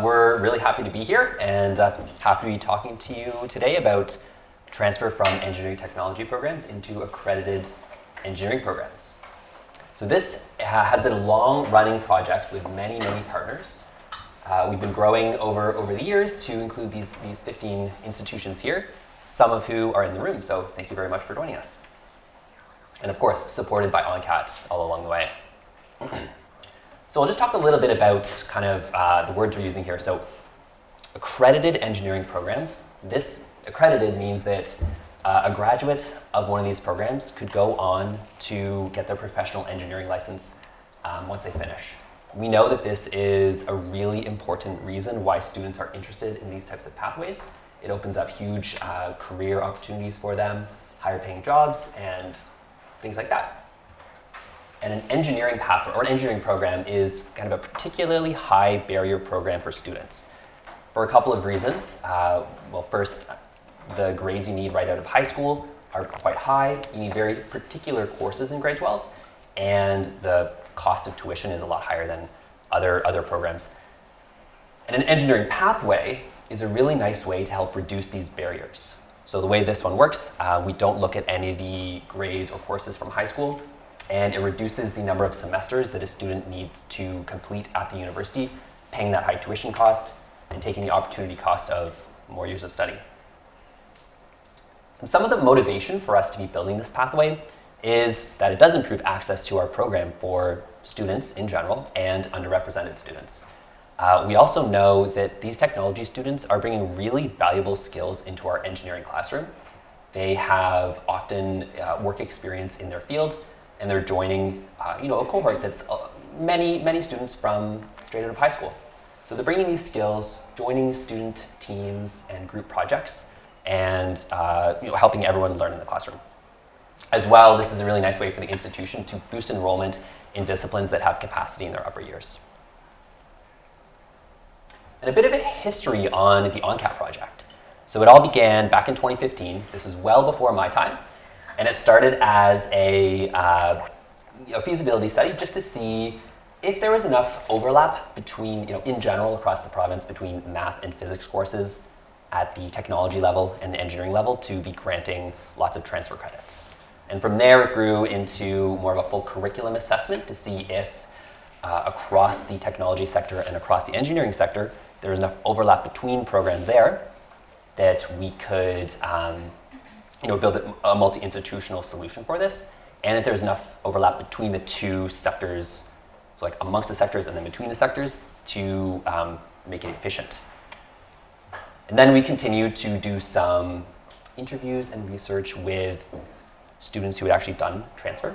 we're really happy to be here and happy to be talking to you today about transfer from engineering technology programs into accredited engineering programs. So this has been a long-running project with many, many partners. We've been growing over the years to include these 15 institutions here, some of who are in the room, so thank you very much for joining us. And of course, supported by ONCAT all along the way. So I'll just talk a little bit about kind of the words we're using here. So accredited engineering programs. This accredited means that a graduate of one of these programs could go on to get their professional engineering license once they finish. We know that this is a really important reason why students are interested in these types of pathways. It opens up huge career opportunities for them, higher paying jobs, and things like that. And an engineering pathway, or an engineering program, is kind of a particularly high barrier program for students for a couple of reasons. Well, first, the grades you need right out of high school are quite high. You need very particular courses in grade 12, and the cost of tuition is a lot higher than other programs. And an engineering pathway is a really nice way to help reduce these barriers. So the way this one works, we don't look at any of the grades or courses from high school, and it reduces the number of semesters that a student needs to complete at the university, paying that high tuition cost and taking the opportunity cost of more years of study. And some of the motivation for us to be building this pathway is that it does improve access to our program for students in general and underrepresented students. We also know that these technology students are bringing really valuable skills into our engineering classroom. They have often work experience in their field, and they're joining a cohort that's many students from straight out of high school. So they're bringing these skills, joining student teams and group projects, and helping everyone learn in the classroom. As well, this is a really nice way for the institution to boost enrollment in disciplines that have capacity in their upper years. And a bit of a history on the ONCAT project. So it all began back in 2015. This was well before my time. And it started as a feasibility study just to see if there was enough overlap between, in general across the province, between math and physics courses at the technology level and the engineering level to be granting lots of transfer credits. And from there, it grew into more of a full curriculum assessment to see if across the technology sector and across the engineering sector, there was enough overlap between programs there that we could build a multi-institutional solution for this, and that there's enough overlap between the two sectors, so like amongst the sectors and then between the sectors, to make it efficient. And then we continued to do some interviews and research with students who had actually done transfer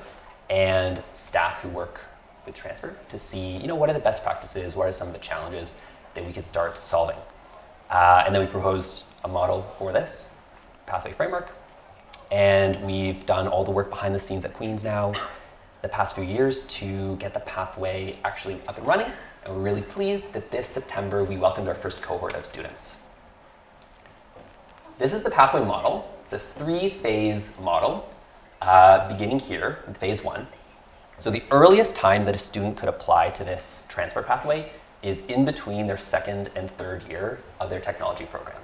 and staff who work with transfer to see, what are the best practices, what are some of the challenges that we could start solving. And then we proposed a model for this pathway framework. And we've done all the work behind the scenes at Queen's now the past few years to get the pathway actually up and running. And we're really pleased that this September we welcomed our first cohort of students. This is the pathway model. It's a 3-phase model, beginning here in phase 1. So the earliest time that a student could apply to this transfer pathway is in between their 2nd and 3rd year of their technology program.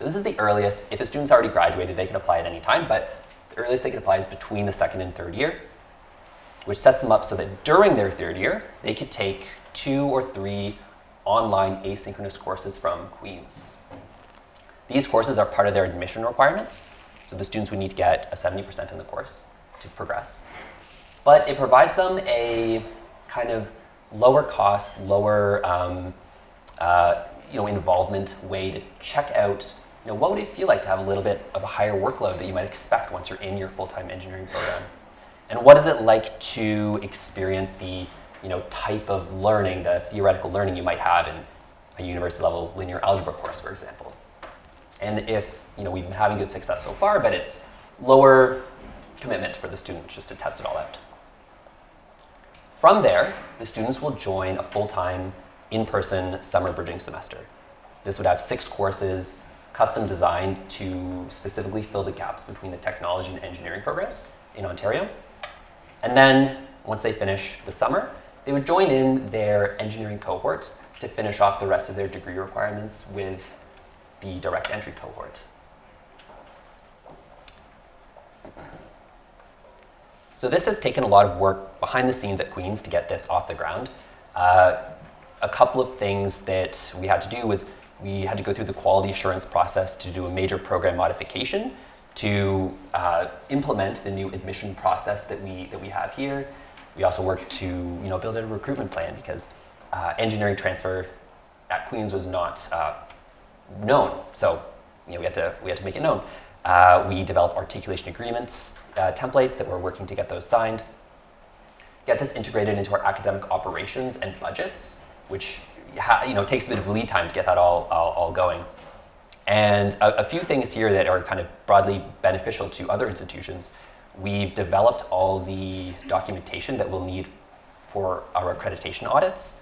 So this is the earliest. If a student's already graduated, they can apply at any time, but the earliest they can apply is between the 2nd and 3rd year, which sets them up so that during their 3rd year, they could take 2 or 3 online asynchronous courses from Queen's. These courses are part of their admission requirements, so the students would need to get a 70% in the course to progress. But it provides them a kind of lower cost, lower involvement way to check out what would it feel like to have a little bit of a higher workload that you might expect once you're in your full-time engineering program? And what is it like to experience the type of learning, the theoretical learning you might have in a university level linear algebra course, for example? And if we've been having good success so far, but it's lower commitment for the students just to test it all out. From there, the students will join a full-time in-person summer bridging semester. This would have 6 courses custom designed to specifically fill the gaps between the technology and engineering programs in Ontario. And then once they finish the summer, they would join in their engineering cohort to finish off the rest of their degree requirements with the direct entry cohort. So this has taken a lot of work behind the scenes at Queen's to get this off the ground. A couple of things that we had to do was we had to go through the quality assurance process to do a major program modification to implement the new admission process that we have here. We also worked to build a recruitment plan because engineering transfer at Queen's was not known, so we had to make it known. We developed articulation agreements templates that we're working to get those signed. Get this integrated into our academic operations and budgets, which takes a bit of lead time to get that all going. And a few things here that are kind of broadly beneficial to other institutions. We've developed all the documentation that we'll need for our accreditation audits.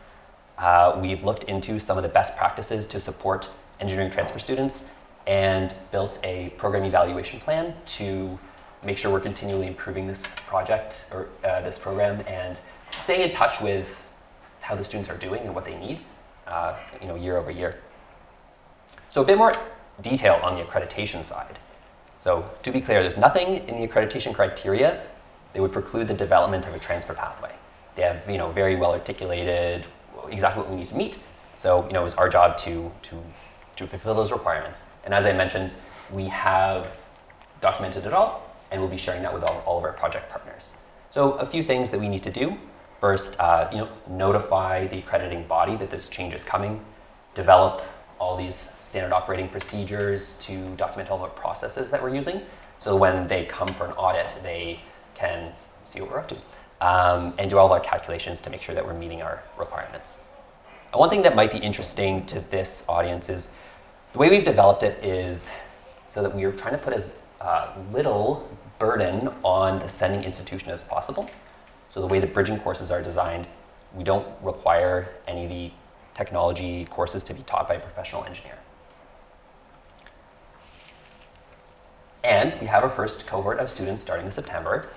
We've looked into some of the best practices to support engineering transfer students and built a program evaluation plan to make sure we're continually improving this project or this program and staying in touch with how the students are doing and what they need year over year. So a bit more detail on the accreditation side. So to be clear, there's nothing in the accreditation criteria that would preclude the development of a transfer pathway. They have very well articulated exactly what we need to meet. So it's our job to fulfill those requirements. And as I mentioned, we have documented it all, and we'll be sharing that with all of our project partners. So a few things that we need to do. First, notify the accrediting body that this change is coming, develop all these standard operating procedures to document all the processes that we're using, so when they come for an audit, they can see what we're up to, and do all of our calculations to make sure that we're meeting our requirements. And one thing that might be interesting to this audience is the way we've developed it is so that we are trying to put as little burden on the sending institution as possible. So the way the bridging courses are designed, we don't require any of the technology courses to be taught by a professional engineer. And we have our first cohort of students starting in September.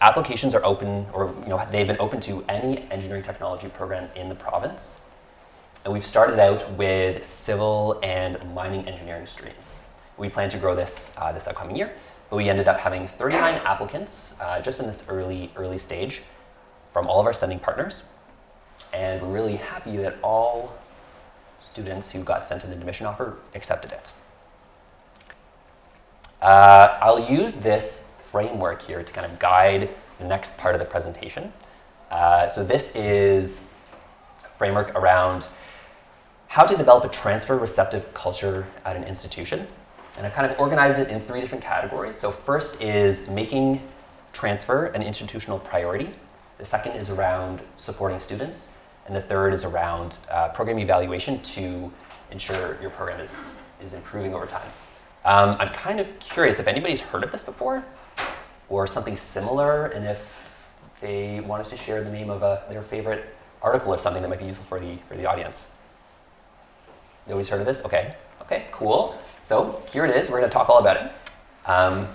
Applications are open, or they've been open to any engineering technology program in the province. And we've started out with civil and mining engineering streams. We plan to grow this this upcoming year, but we ended up having 39 applicants just in this early stage from all of our sending partners. And we're really happy that all students who got sent an admission offer accepted it. I'll use this framework here to kind of guide the next part of the presentation. So this is a framework around how to develop a transfer receptive culture at an institution. And I've kind of organized it in 3 different categories. So first is making transfer an institutional priority. The second is around supporting students. And the third is around program evaluation to ensure your program is improving over time. I'm kind of curious if anybody's heard of this before or something similar, and if they wanted to share the name of their favorite article or something that might be useful for the audience. Nobody's heard of this? Okay, cool. So here it is. We're going to talk all about it. And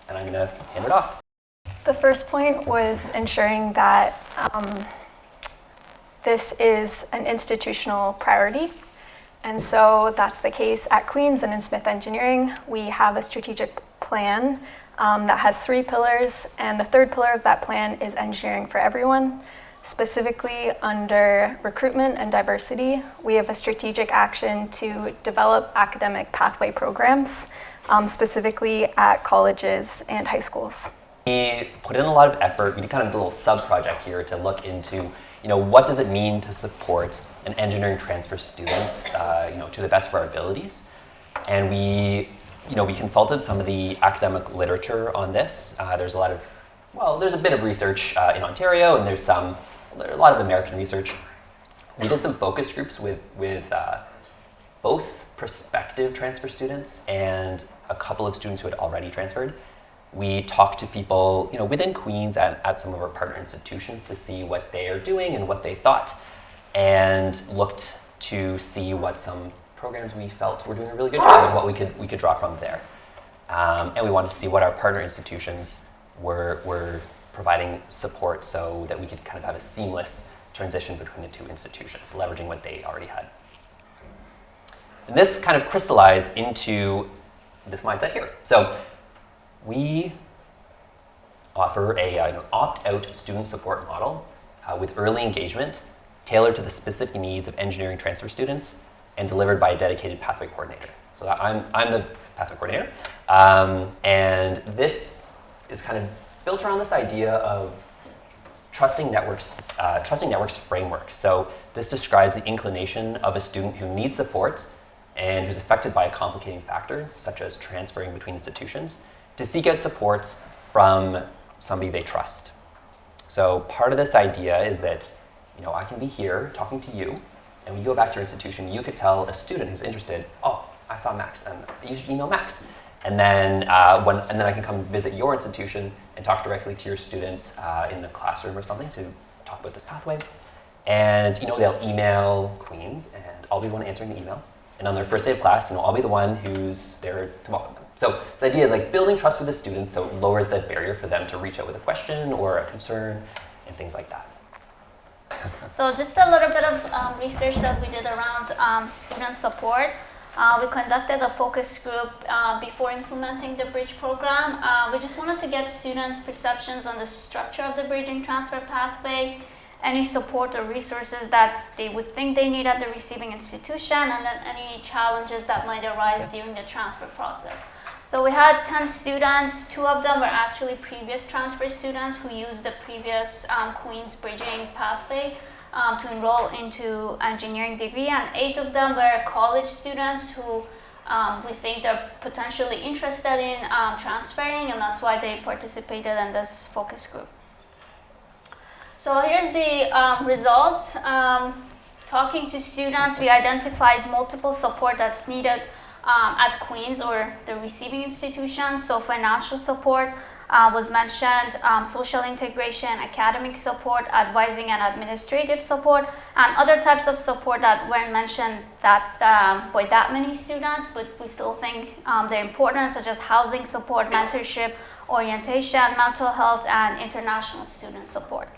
I'm going to hand it off. The first point was ensuring that this is an institutional priority. And so that's the case at Queen's and in Smith Engineering. We have a strategic plan that has 3 pillars, and the third pillar of that plan is engineering for everyone. Specifically under recruitment and diversity, we have a strategic action to develop academic pathway programs, specifically at colleges and high schools. We put in a lot of effort. We did kind of a little sub-project here to look into, what does it mean to support an engineering transfer student, to the best of our abilities. And we consulted some of the academic literature on this. There's a bit of research in Ontario, and there's a lot of American research. We did some focus groups with both prospective transfer students and a couple of students who had already transferred. We talked to people, within Queen's and at some of our partner institutions to see what they are doing and what they thought, and looked to see what some programs we felt were doing a really good job and what we could draw from there. And we wanted to see what our partner institutions were providing support so that we could kind of have a seamless transition between the two institutions, leveraging what they already had. And this kind of crystallized into this mindset here. So we offer an opt-out student support model with early engagement tailored to the specific needs of engineering transfer students and delivered by a dedicated pathway coordinator. So I'm the pathway coordinator. And this is kind of built around this idea of trusting networks framework. So this describes the inclination of a student who needs support and who's affected by a complicating factor, such as transferring between institutions, to seek out support from somebody they trust. So part of this idea is that, I can be here talking to you, and when you go back to your institution, you could tell a student who's interested, oh, I saw Max, and you should email Max. And then, and then I can come visit your institution and talk directly to your students in the classroom or something to talk about this pathway. And they'll email Queen's, and I'll be the one answering the email. And on their first day of class, I'll be the one who's there to welcome them. So the idea is like building trust with the students, so it lowers the barrier for them to reach out with a question or a concern and things like that. So just a little bit of research that we did around student support. We conducted a focus group before implementing the Bridge program. We just wanted to get students' perceptions on the structure of the bridging transfer pathway, any support or resources that they would think they need at the receiving institution, and then any challenges that might arise during the transfer process. So we had 10 students. 2 of them were actually previous transfer students who used the previous Queen's bridging pathway to enroll into engineering degree, and 8 of them were college students who we think they're potentially interested in transferring, and that's why they participated in this focus group. So here's the results. Talking to students, we identified multiple support that's needed at Queen's or the receiving institution. So financial support was mentioned, social integration, academic support, advising and administrative support, and other types of support that weren't mentioned by that many students, but we still think they're important, such as housing support, mentorship, orientation, mental health, and international student support.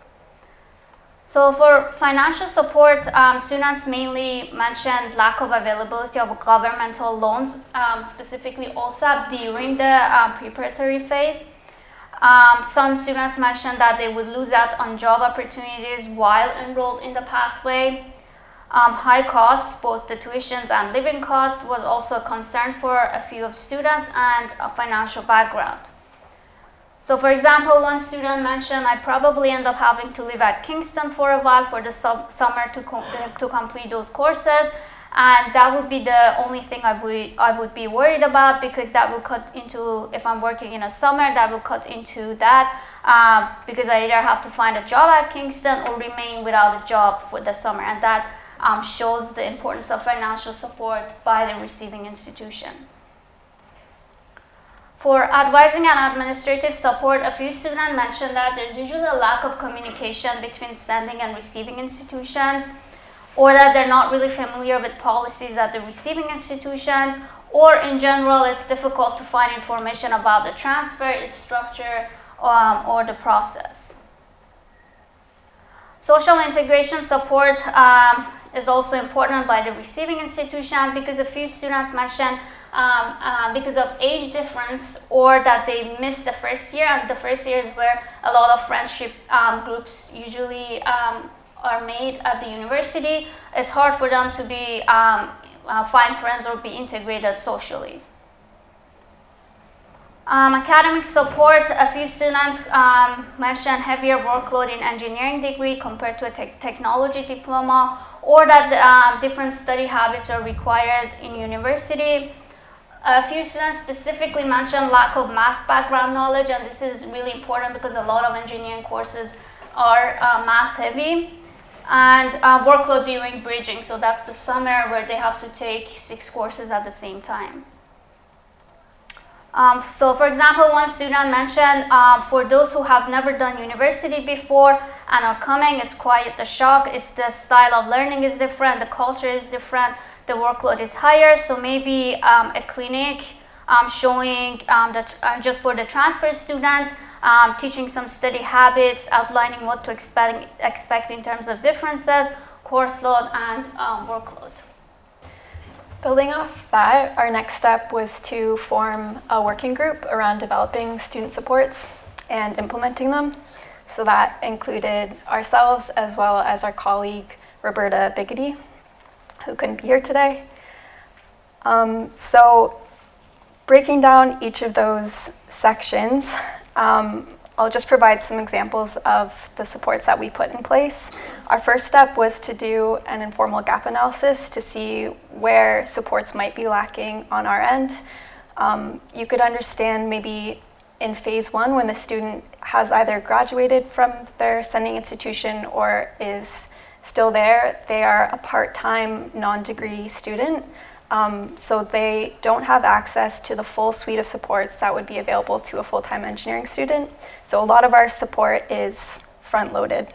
So for financial support, students mainly mentioned lack of availability of governmental loans, specifically OSAP, during the preparatory phase. Some students mentioned that they would lose out on job opportunities while enrolled in the pathway. High costs, both the tuitions and living cost, was also a concern for a few of students, and a financial background. So for example, one student mentioned, I probably end up having to live at Kingston for a while for the summer to complete those courses, and that would be the only thing I would be worried about, because that will cut into, if I'm working in a summer, that will cut into that, because I either have to find a job at Kingston or remain without a job for the summer, and that shows the importance of financial support by the receiving institution. For advising and administrative support, a few students mentioned that there's usually a lack of communication between sending and receiving institutions, or that they're not really familiar with policies at the receiving institutions, or in general, it's difficult to find information about the transfer, its structure, or the process. Social integration support is also important by the receiving institution, because a few students mentioned because of age difference, or that they missed the first year, and the first year is where a lot of friendship groups usually are made at the university. It's hard for them to be find friends or be integrated socially. Academic support, a few students mentioned heavier workload in engineering degree compared to a technology diploma, or that different study habits are required in university. A few students specifically mentioned lack of math background knowledge, and this is really important because a lot of engineering courses are math heavy, and workload during bridging. So that's the summer where they have to take 6 courses at the same time. So for example, one student mentioned for those who have never done university before and are coming, it's quite a shock. It's the style of learning is different, the culture is different, the workload is higher. So maybe a clinic showing that just for the transfer students teaching some study habits, outlining what to expect in terms of differences, course load, and workload. Building off that, our next step was to form a working group around developing student supports and implementing them. So that included ourselves as well as our colleague, Roberta Biggity, who couldn't be here today. So breaking down each of those sections, I'll just provide some examples of the supports that we put in place. Our first step was to do an informal gap analysis to see where supports might be lacking on our end. You could understand maybe in phase one, when the student has either graduated from their sending institution or is still there, they are a part-time, non-degree student. So they don't have access to the full suite of supports that would be available to a full-time engineering student. So a lot of our support is front-loaded.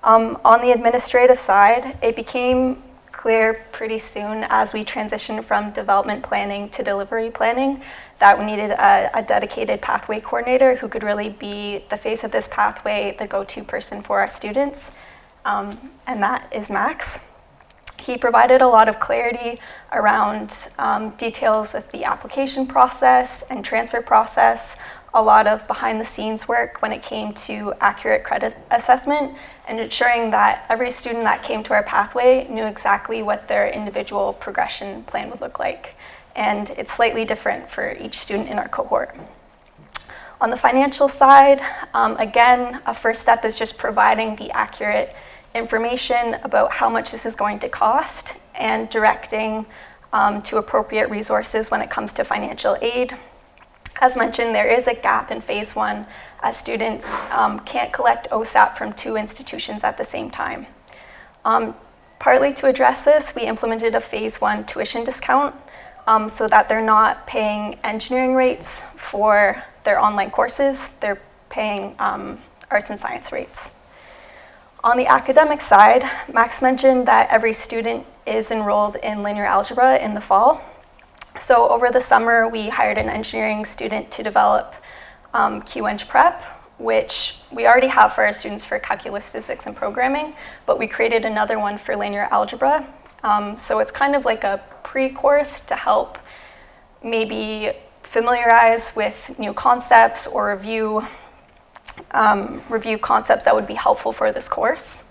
On the administrative side, it became clear pretty soon as we transitioned from development planning to delivery planning that we needed a dedicated pathway coordinator who could really be the face of this pathway, the go-to person for our students, and that is Max. He provided a lot of clarity around details with the application process and transfer process, a lot of behind-the-scenes work when it came to accurate credit assessment, and ensuring that every student that came to our pathway knew exactly what their individual progression plan would look like. And it's slightly different for each student in our cohort. On the financial side, again, a first step is just providing the accurate information about how much this is going to cost and directing to appropriate resources when it comes to financial aid. As mentioned, there is a gap in phase one as students can't collect OSAP from 2 institutions at the same time. Partly to address this, we implemented a phase one tuition discount so that they're not paying engineering rates for their online courses, they're paying arts and science rates. On the academic side, Max mentioned that every student is enrolled in linear algebra in the fall. So over the summer, we hired an engineering student to develop QEng Prep, which we already have for our students for calculus, physics, and programming, but we created another one for linear algebra. So it's kind of like a pre-course to help maybe familiarize with new concepts or review concepts that would be helpful for this course.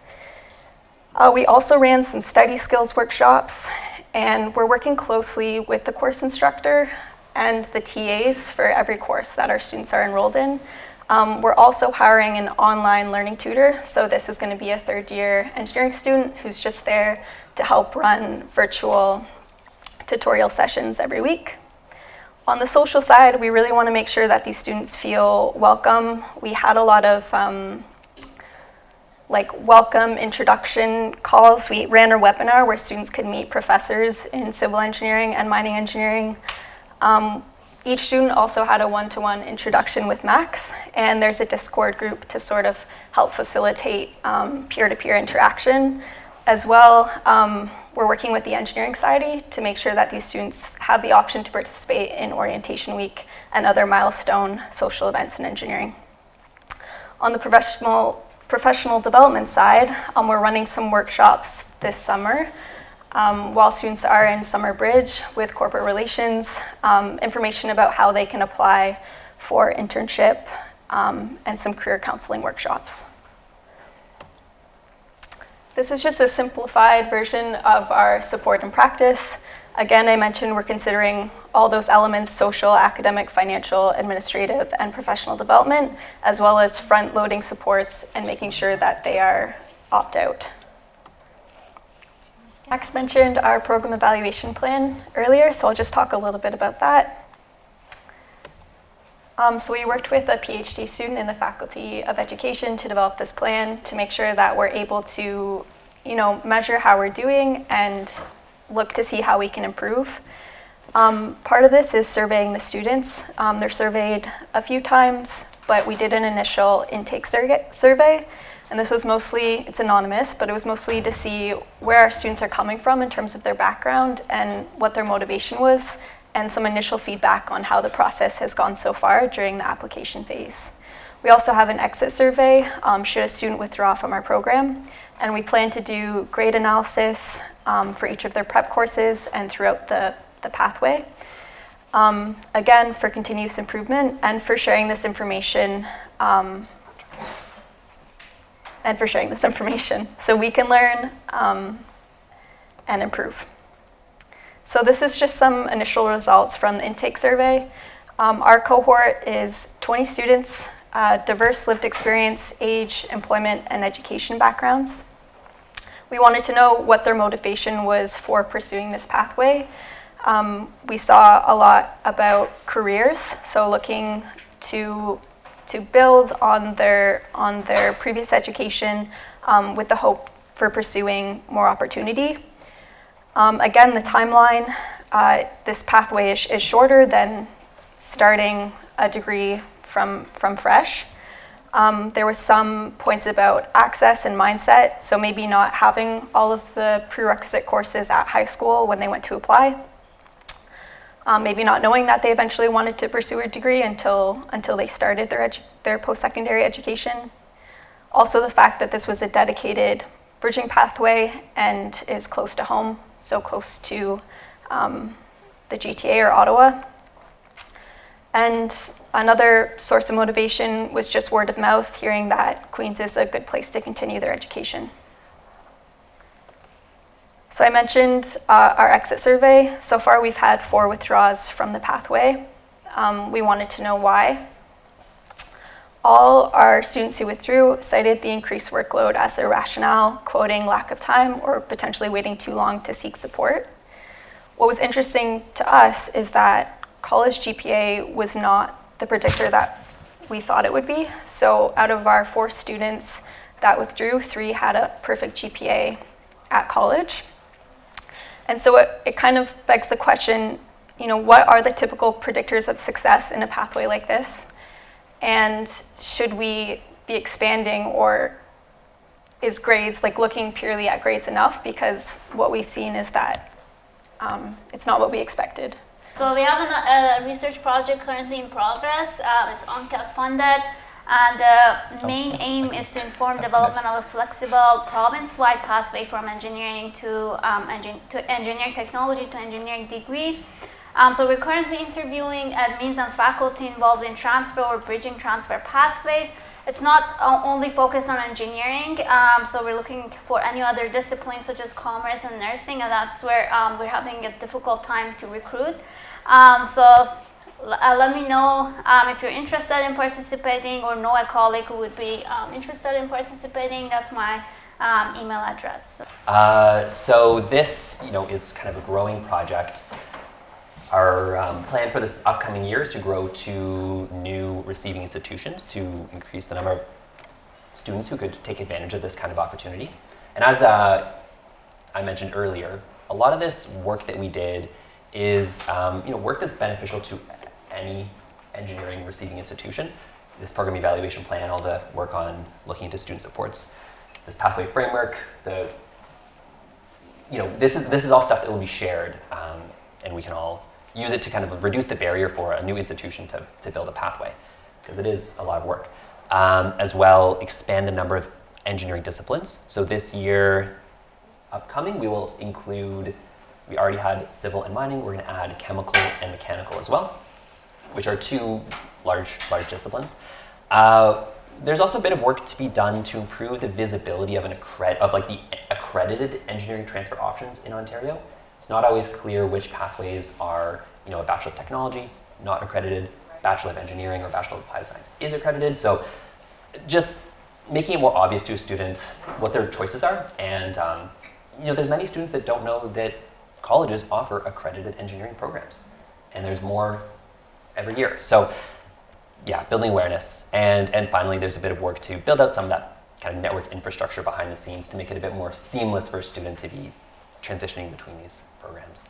We also ran some study skills workshops, and we're working closely with the course instructor and the TAs for every course that our students are enrolled in. We're also hiring an online learning tutor, so this is going to be a third-year engineering student who's just there to help run virtual tutorial sessions every week. On the social side, we really want to make sure that these students feel welcome. We had a lot of welcome introduction calls. We ran a webinar where students could meet professors in civil engineering and mining engineering. Each student also had a one-to-one introduction with Max, and there's a Discord group to sort of help facilitate peer-to-peer interaction. As well, we're working with the Engineering Society to make sure that these students have the option to participate in Orientation Week and other milestone social events in engineering. On the professional development side, we're running some workshops this summer while students are in Summer Bridge with corporate relations, information about how they can apply for internship, and some career counseling workshops. This is just a simplified version of our support and practice. Again, I mentioned we're considering all those elements: social, academic, financial, administrative, and professional development, as well as front-loading supports and making sure that they are opt-out. Max mentioned our program evaluation plan earlier, so I'll just talk a little bit about that. So we worked with a PhD student in the Faculty of Education to develop this plan to make sure that we're able to, measure how we're doing and look to see how we can improve. Part of this is surveying the students. They're surveyed a few times, but we did an initial intake survey, and this was mostly, it's anonymous, but it was mostly to see where our students are coming from in terms of their background and what their motivation was, and some initial feedback on how the process has gone so far during the application phase. We also have an exit survey should a student withdraw from our program, and we plan to do grade analysis for each of their prep courses and throughout the pathway. Again, for continuous improvement and for sharing this information so we can learn and improve. So this is just some initial results from the intake survey. Our cohort is 20 students, diverse lived experience, age, employment, and education backgrounds. We wanted to know what their motivation was for pursuing this pathway. We saw a lot about careers, so looking to build on their previous education with the hope for pursuing more opportunity. Again, the timeline, this pathway is shorter than starting a degree from fresh. There was some points about access and mindset, so maybe not having all of the prerequisite courses at high school when they went to apply. Maybe not knowing that they eventually wanted to pursue a degree until they started their post-secondary education. Also the fact that this was a dedicated bridging pathway and is close to home, so close to the GTA or Ottawa. And another source of motivation was just word of mouth, hearing that Queen's is a good place to continue their education. So I mentioned our exit survey. So far we've had 4 withdrawals from the pathway. We wanted to know why. All our students who withdrew cited the increased workload as their rationale, quoting lack of time or potentially waiting too long to seek support. What was interesting to us is that college GPA was not the predictor that we thought it would be. So out of our 4 students that withdrew, 3 had a perfect GPA at college. And so it kind of begs the question, what are the typical predictors of success in a pathway like this? And should we be expanding, or is grades, looking purely at grades enough? Because what we've seen is that it's not what we expected. So we have a research project currently in progress. It's ONCAT funded. And the main aim is to inform development of a flexible province-wide pathway from engineering to engineering technology to engineering degree. So we're currently interviewing admins and faculty involved in transfer or bridging transfer pathways. It's not only focused on engineering, so we're looking for any other disciplines such as commerce and nursing, and that's where we're having a difficult time to recruit. Let me know if you're interested in participating or know a colleague who would be interested in participating. That's my email address. So this, is kind of a growing project. Our plan for this upcoming year is to grow 2 new receiving institutions to increase the number of students who could take advantage of this kind of opportunity. And as I mentioned earlier, a lot of this work that we did is work that's beneficial to any engineering receiving institution. This program evaluation plan, all the work on looking into student supports, this pathway framework, this is all stuff that will be shared, and we can all use it to kind of reduce the barrier for a new institution to build a pathway, because it is a lot of work. As well, expand the number of engineering disciplines. So this year, upcoming, we will include, we already had civil and mining, we're going to add chemical and mechanical as well, which are 2 large disciplines. There's also a bit of work to be done to improve the visibility of the accredited engineering transfer options in Ontario. It's not always clear which pathways are, a Bachelor of Technology, not accredited, Bachelor of Engineering or Bachelor of Applied Science is accredited. So just making it more obvious to a student what their choices are. And there's many students that don't know that colleges offer accredited engineering programs. And there's more every year. So yeah, building awareness. And finally, there's a bit of work to build out some of that kind of network infrastructure behind the scenes to make it a bit more seamless for a student to be transitioning between these programs.